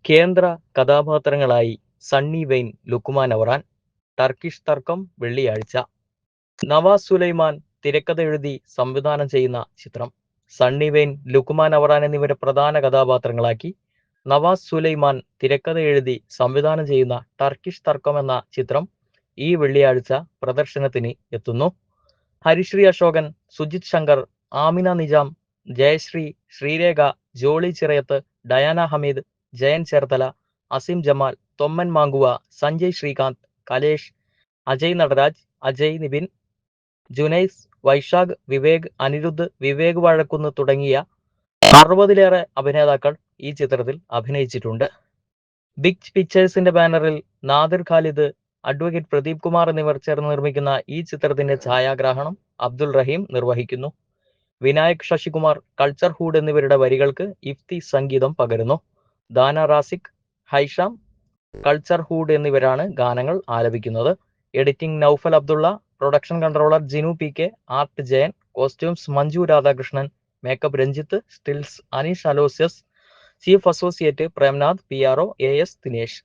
കേന്ദ്ര കഥാപാത്രങ്ങളായി സണ്ണി വെയ്ൻ, ലുക്മാൻ അവറാൻ. ടർക്കിഷ് തർക്കം വെള്ളിയാഴ്ച. നവാസ് സുലൈമാൻ തിരക്കഥ എഴുതി സംവിധാനം ചെയ്യുന്ന ചിത്രം. സണ്ണി വെയ്ൻ, ലുക്മാൻ അവറാൻ എന്നിവരെ പ്രധാന കഥാപാത്രങ്ങളാക്കി നവാസ് സുലൈമാൻ തിരക്കഥ എഴുതി സംവിധാനം ചെയ്യുന്ന ടർക്കിഷ് തർക്കം എന്ന ചിത്രം ഈ വെള്ളിയാഴ്ച പ്രദർശനത്തിന് എത്തുന്നു. ഹരിശ്രീ അശോകൻ, സുജിത് ശങ്കർ, ആമിന നിജാം, ജയശ്രീ, ശ്രീരേഖ, ജോളി ചിറയത്ത്, ഡയാന ഹമീദ്, ജയൻ ചേർത്തല, അസിം ജമാൽ, തൊമ്മൻ മാങ്കുവ, സഞ്ജയ് ശ്രീകാന്ത്, കലേഷ്, അജയ് നടരാജ്, അജയ് നിബിൻ, ജുനൈസ്, വൈശാഖ്, വിവേക്, അനിരുദ്ധ്, വിവേക് വാഴക്കുന്ന് തുടങ്ങിയ 60-ലേറെ അഭിനേതാക്കൾ ഈ ചിത്രത്തിൽ അഭിനയിച്ചിട്ടുണ്ട്. ബിഗ് പിക്ചേഴ്സിന്റെ ബാനറിൽ നാദിർ ഖാലിദ്, അഡ്വക്കേറ്റ് പ്രദീപ് കുമാർ എന്നിവർ ചേർന്ന് നിർമ്മിക്കുന്ന ഈ ചിത്രത്തിന്റെ ഛായാഗ്രാഹണം അബ്ദുൾ റഹീം നിർവഹിക്കുന്നു. വിനായക് ശശികുമാർ, കൾച്ചർ ഹൂഡ് എന്നിവരുടെ വരികൾക്ക് ഇഫ്തി സംഗീതം പകരുന്നു. ദാന റാസിഖ്, ഹൈഷാം, കൾച്ചർ ഹൂഡ് എന്നിവരാണ് ഗാനങ്ങൾ ആലപിക്കുന്നത്. Editing Naufal Abdulla, production controller Jinu PK, art Jayan, costumes Manju Radhakrishnan, makeup Ranjith, stills Aneesh Aloysius, chief associate Premnath, PRO AS Dinesh.